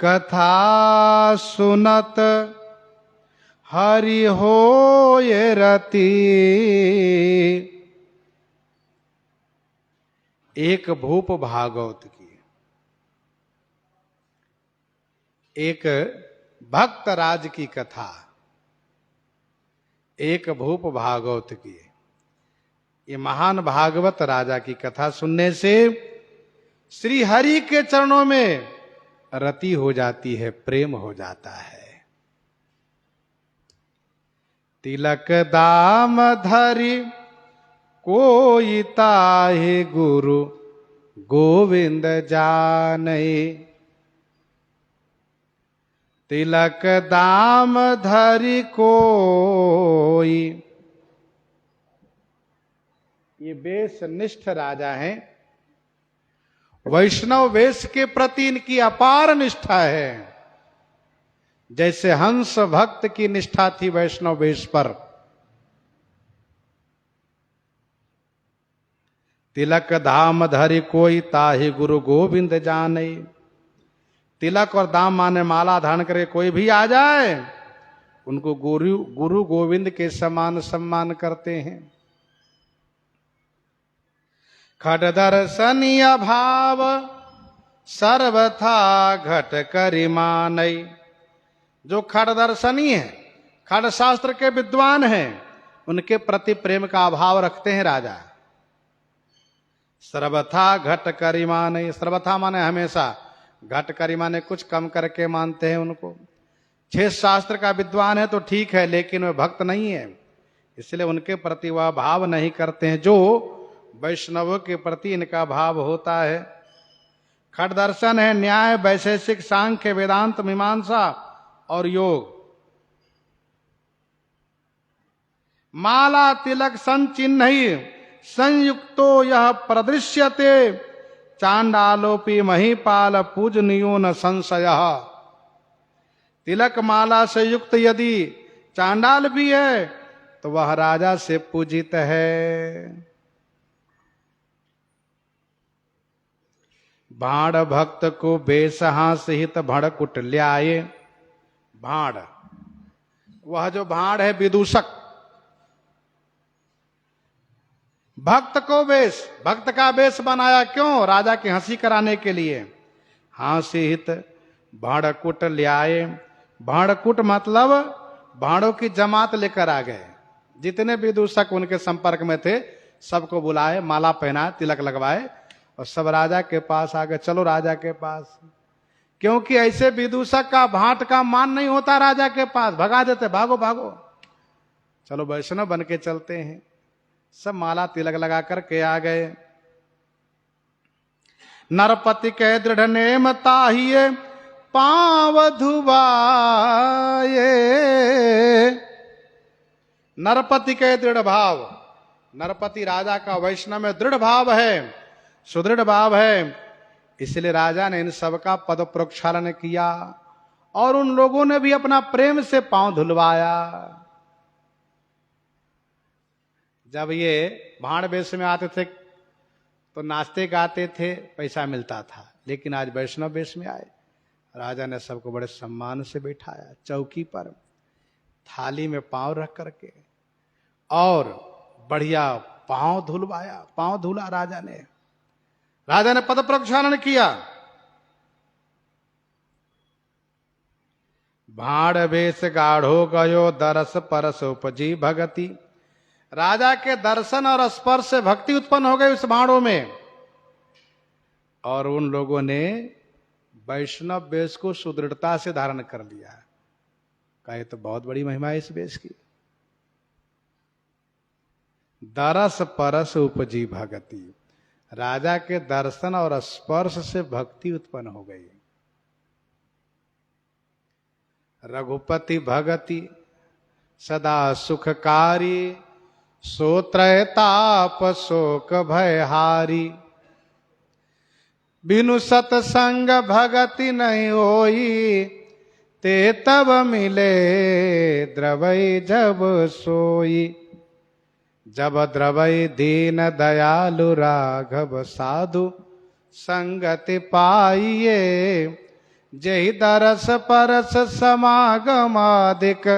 कथा सुनत हरि होय रति। एक भूप भागवत की, एक भक्त राज की कथा, एक भूप भागवत की। ये महान भागवत राजा की कथा सुनने से श्री हरि के चरणों में रति हो जाती है, प्रेम हो जाता है। तिलक दाम धरि कोई ताहि गुरु गोविंद जानै। तिलक दाम धरि कोई। ये वेशनिष्ठ राजा हैं। वैष्णव वेश के प्रति इनकी अपार निष्ठा है। जैसे हंस भक्त की निष्ठा थी वैष्णव वेश पर। तिलक धाम धरि कोई ताहि गुरु गोविंद जानै। तिलक और दाम माने माला धारण करे कोई भी आ जाए, उनको गुरु गोविंद के समान सम्मान करते हैं। खट दर्शनीय भाव सर्वथा घट करि मानै। जो खट दर्शनीय है, खट शास्त्र के विद्वान हैं, उनके प्रति प्रेम का अभाव रखते हैं राजा। सर्वथा घट करि मानै। सर्वथा माने हमेशा, घट करि माने कुछ कम करके मानते हैं उनको। 6 शास्त्र का विद्वान है तो ठीक है, लेकिन वह भक्त नहीं है, इसलिए उनके प्रति वह भाव नहीं करते हैं जो वैष्णव के प्रति इनका भाव होता है। खट दर्शन है न्याय, वैशेषिक, सांख्य, वेदांत, मीमांसा और योग। माला तिलक संचिन्ह संयुक्तो यह प्रदृश्यते। चांडालोपि महीपाल पूजनीयो न संशयः। तिलक माला से युक्त यदि चांडाल भी है तो वह राजा से पूजित है। भाड़ भक्त को बेसहा सहित भड़कुट ल्याए। भाड़, वह जो भाड़ है विदूषक। भक्त को वेश, भक्त का वेश बनाया क्यों? राजा की हंसी कराने के लिए। हासित भाड़कुट ल्याए। भाड़कुट मतलब भाड़ों की जमात लेकर आ गए। जितने विदूषक उनके संपर्क में थे सबको बुलाए, माला पहनाए, तिलक लगवाए और सब राजा के पास आ गए। चलो राजा के पास, क्योंकि ऐसे विदूषक का भाट का मान नहीं होता राजा के पास, भगा देते, भागो भागो, चलो वैष्णव बन के चलते हैं। सब माला तिलक लगा करके आ गए। नरपति के दृढ़ नेम ताहिए पांव धुवाए। नरपति के दृढ़ भाव, नरपति राजा का वैष्णव में दृढ़ भाव है, सुदृढ़ भाव है, इसलिए राजा ने इन सबका पद प्रोक्षालन किया और उन लोगों ने भी अपना प्रेम से पांव धुलवाया। जब ये भाड़ वेश में आते थे तो नाचते गाते थे, पैसा मिलता था, लेकिन आज वैष्णव वेश में आए, राजा ने सबको बड़े सम्मान से बैठाया चौकी पर, थाली में पांव रख करके और बढ़िया पांव धुलवाया। पांव धुला राजा ने पद प्रक्षालन किया। भाड़ वेश गाढ़ो गयो दरस परस उपजी भगति। राजा के दर्शन और स्पर्श से भक्ति उत्पन्न हो गई उस भाड़ों में, और उन लोगों ने वैष्णव वेश को सुदृढ़ता से धारण कर लिया। कहे तो बहुत बड़ी महिमा है इस वेश की। दरस परस उपजी भगति। राजा के दर्शन और स्पर्श से भक्ति उत्पन्न हो गई। रघुपति भगति सदा सुखकारी। सो त्रैताप शोक भयहारी। बिनु सतसंग भगति नहीं होई। ते तब मिले द्रवै जब सोई। जब द्रवै दीन दयालु राघव साधु संगति पाइये, जहि दरस परस समागमादिक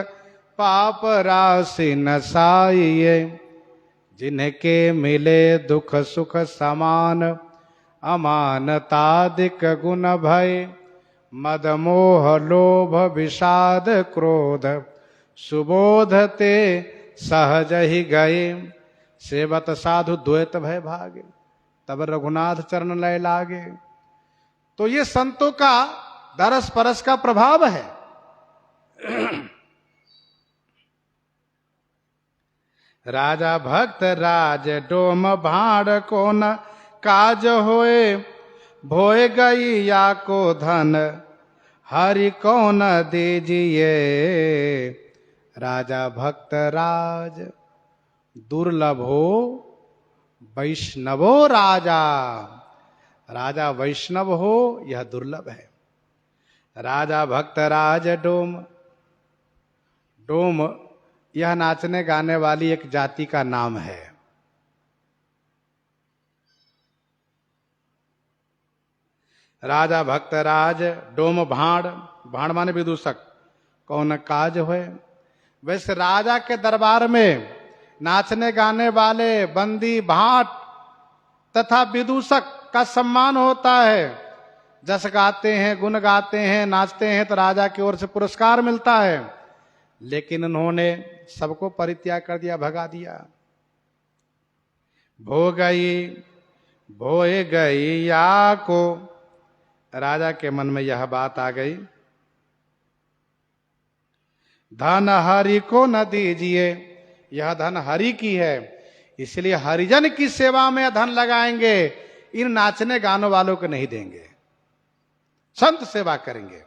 पाप राशि नसाइये। जिनके मिले दुख सुख समान, अमानतादिक गुण भय, मद मोह लोभ विषाद क्रोध, सुबोधते सहज ही गए। सेवत साधु द्वैत भय भागे, तब रघुनाथ चरण लय लागे। तो ये संतों का दरस परस का प्रभाव है। राजा भक्त राज डोम भाड़ को न काज होए, भोए गई या को धन हरि को न दीजिए। राजा भक्त राज दुर्लभ हो वैष्णवो राजा, राजा वैष्णव हो यह दुर्लभ है। राजा भक्त राज डोम, डोम यह नाचने गाने वाली एक जाति का नाम है। राजा भक्त राज डोम भाड़, भाड़ माने विदूषक, कौन काज होए। वैसे राजा के दरबार में नाचने गाने वाले बंदी भाट तथा विदूषक का सम्मान होता है। जस गाते हैं, गुण गाते हैं, नाचते हैं तो राजा की ओर से पुरस्कार मिलता है। लेकिन उन्होंने सबको परित्याग कर दिया, भगा दिया। भो गई भोए गई या को, राजा के मन में यह बात आ गई, धन हरि को न दीजिए, यह धन हरि की है, इसलिए हरिजन की सेवा में धन लगाएंगे, इन नाचने गानों वालों को नहीं देंगे, संत सेवा करेंगे।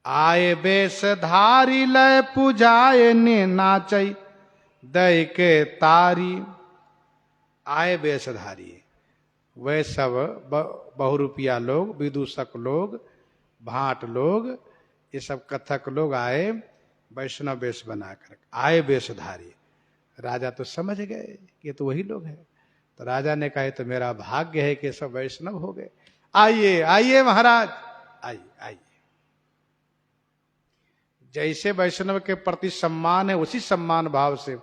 आए बेस धारी लय पूजाए ने नाचई, दय के तारी। आए बेसधारी, वे सब बहुरूपिया लोग, विदूषक लोग, भाट लोग, ये सब कथक लोग आए वैष्णव वेश बनाकर। आए वेशधारी, राजा तो समझ गए ये तो वही लोग हैं। तो राजा ने कहा तो मेरा भाग्य है कि सब वैष्णव हो गए। आइए आइए महाराज, आइए आइए। जैसे वैष्णव के प्रति सम्मान है उसी सम्मान भाव से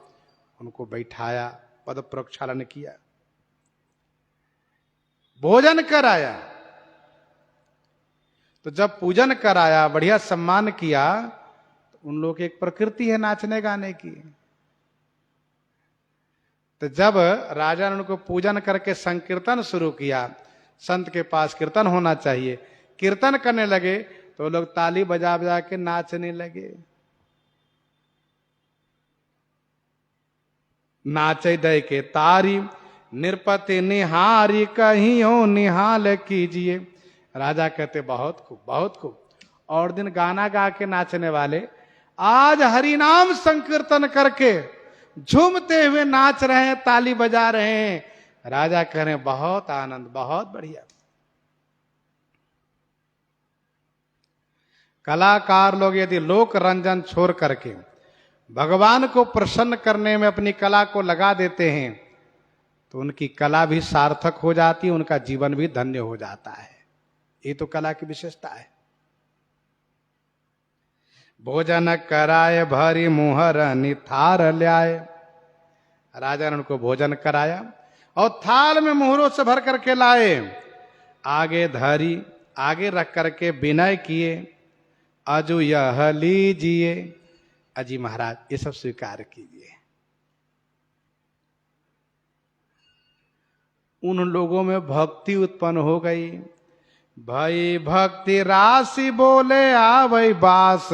उनको बैठाया, पद प्रक्षालन किया, भोजन कराया। तो जब पूजन कराया, बढ़िया सम्मान किया, तो उन लोगों की एक प्रकृति है नाचने गाने की। तो जब राजा ने उनको पूजन करके संकीर्तन शुरू किया, संत के पास कीर्तन होना चाहिए, कीर्तन करने लगे तो लोग ताली बजा बजा के नाचने लगे। नाचे दय के तारी, निरपति निहारी कहियो निहाल कीजिए। राजा कहते बहुत खूब बहुत खूब। और दिन गाना गा के नाचने वाले आज हरि नाम संकीर्तन करके झूमते हुए नाच रहे हैं, ताली बजा रहे हैं। राजा कह रहे हैं बहुत आनंद, बहुत बढ़िया। कलाकार लोग यदि लोक रंजन छोड़ करके भगवान को प्रसन्न करने में अपनी कला को लगा देते हैं तो उनकी कला भी सार्थक हो जाती है, उनका जीवन भी धन्य हो जाता है। ये तो कला की विशेषता है। भोजन कराए भरी मुहर निथार ल्याए, राजा ने उनको भोजन कराया और थाल में मुहरों से भर करके लाए। आगे धरी, आगे रख करके विनय किए, अजू यह लीजिए, अजी महाराज ये सब स्वीकार कीजिए। उन लोगों में भक्ति उत्पन्न हो गई। भई भक्ति राशि बोले आवै बास,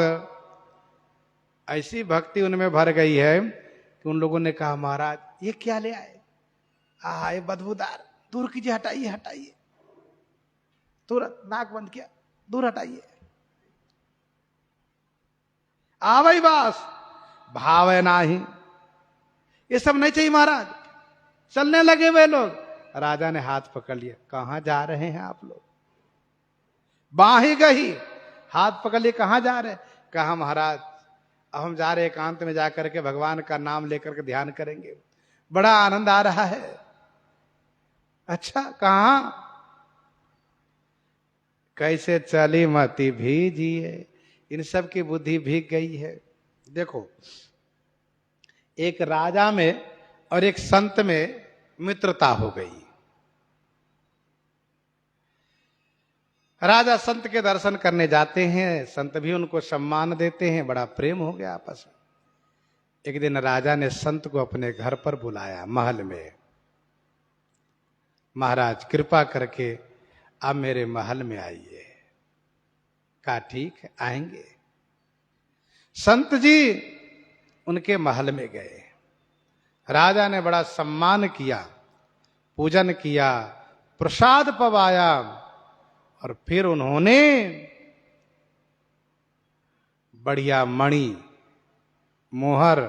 ऐसी भक्ति उनमें भर गई है कि उन लोगों ने कहा महाराज ये क्या ले आए, ये बदबूदार, दूर कीजिए, हटाइए हटाइए। तुरंत नाक बंद किया, दूर हटाइए। आवै बास भावे नाही, ये सब नहीं चाहिए महाराज। चलने लगे वे लोग। राजा ने हाथ पकड़ लिया, कहां जा रहे हैं आप लोग? बाही गही, हाथ पकड़ लिए, कहां जा रहे? कहा महाराज अब हम जा रहे एकांत में जाकर के भगवान का नाम लेकर के ध्यान करेंगे, बड़ा आनंद आ रहा है। अच्छा, कहां? कैसे चली मति भीजिए, इन सब की बुद्धि भीग गई है। देखो, एक राजा में और एक संत में मित्रता हो गई। राजा संत के दर्शन करने जाते हैं, संत भी उनको सम्मान देते हैं, बड़ा प्रेम हो गया आपस में। एक दिन राजा ने संत को अपने घर पर बुलाया, महल में। महाराज कृपा करके आप मेरे महल में आइए। कहा ठीक है, आएंगे। संत जी उनके महल में गए। राजा ने बड़ा सम्मान किया, पूजन किया, प्रसाद पवाया, और फिर उन्होंने बढ़िया मणि मोहर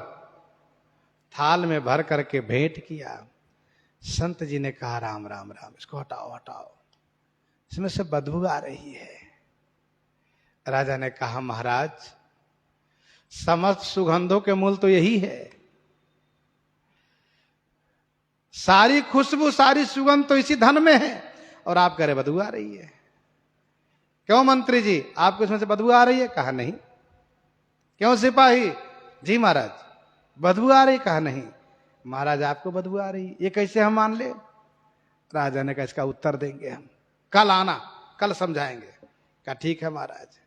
थाल में भर करके भेंट किया। संत जी ने कहा राम राम राम, इसको हटाओ हटाओ, इसमें से बदबू आ रही है। राजा ने कहा महाराज, समस्त सुगंधों के मूल तो यही है, सारी खुशबू सारी सुगंध तो इसी धन में है, और आप कह रहे बदबू आ रही है। क्यों मंत्री जी, आपको इसमें से बदबू आ रही है? कहा नहीं। क्यों सिपाही जी? महाराज बदबू आ रही? कहा नहीं। महाराज आपको बदबू आ रही, ये कैसे हम मान ले? राजा ने कहा इसका उत्तर देंगे हम, कल आना, कल समझाएंगे। कहा ठीक है महाराज।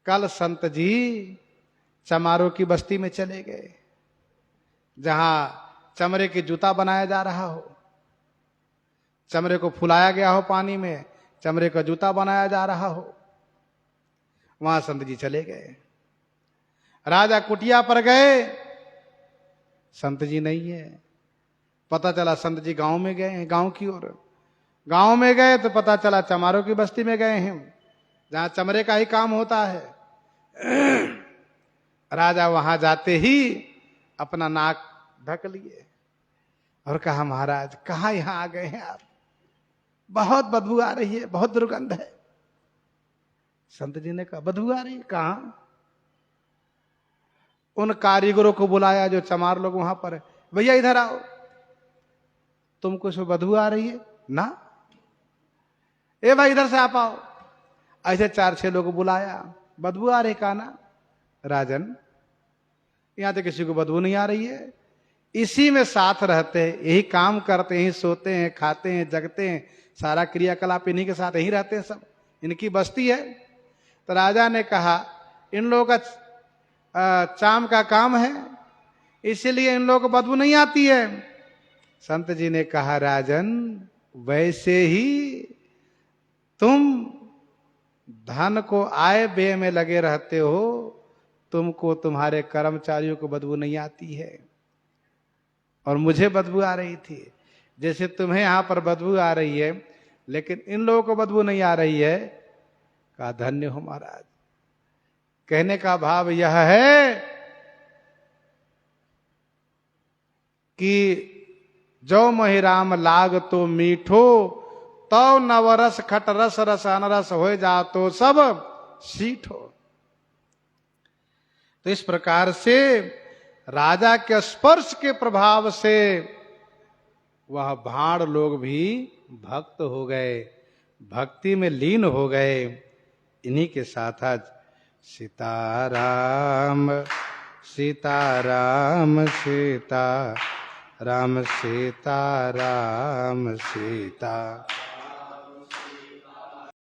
कल संत जी चमारों की बस्ती में चले गए, जहां चमड़े की जूता बनाया जा रहा हो, चमड़े को फुलाया गया हो पानी में, चमड़े का जूता बनाया जा रहा हो, वहां संत जी चले गए। राजा कुटिया पर गए, संत जी नहीं है। पता चला संत जी गांव में गए हैं, गांव की ओर। गांव में गए तो पता चला चमारों की बस्ती में गए हैं, जहां चमड़े का ही काम होता है। राजा वहां जाते ही अपना नाक ढक लिए और कहा महाराज कहां यहां आ गए हैं आप, बहुत बदबू आ रही है, बहुत दुर्गंध है। संत जी ने कहा बदबू आ रही है? कहां? उन कारीगरों को बुलाया जो चमार लोग वहां पर है। भैया इधर आओ, तुमको इसमें बदबू आ रही है ना? ए भाई इधर से आप आओ। ऐसे 4-6 लोग बुलाया, बदबू आ रही? कहा ना राजन, यहां तो किसी को बदबू नहीं आ रही है, इसी में साथ रहते हैं, यही काम करते हैं, सोते हैं, खाते हैं, जगते हैं, सारा क्रियाकलाप इन्हीं के साथ यही रहते हैं, सब इनकी बस्ती है। तो राजा ने कहा इन लोगों का चाम का काम है, इसीलिए इन लोगों को बदबू नहीं आती है। संत जी ने कहा राजन, वैसे ही तुम धन को आय व्यय में लगे रहते हो, तुमको तुम्हारे कर्मचारियों को बदबू नहीं आती है, और मुझे बदबू आ रही थी। जैसे तुम्हें यहां पर बदबू आ रही है, लेकिन इन लोगों को बदबू नहीं आ रही है। कहा धन्य हो महाराज। कहने का भाव यह है कि जो मोहि राम लाग तो मीठो, तो नवरस खटरस रस अनरस हो जा तो सब सीठो। तो इस प्रकार से राजा के स्पर्श के प्रभाव से वह भाड़ लोग भी भक्त हो गए, भक्ति में लीन हो गए। इन्हीं के साथ आज सीताराम सीताराम सीता राम सीताराम सीता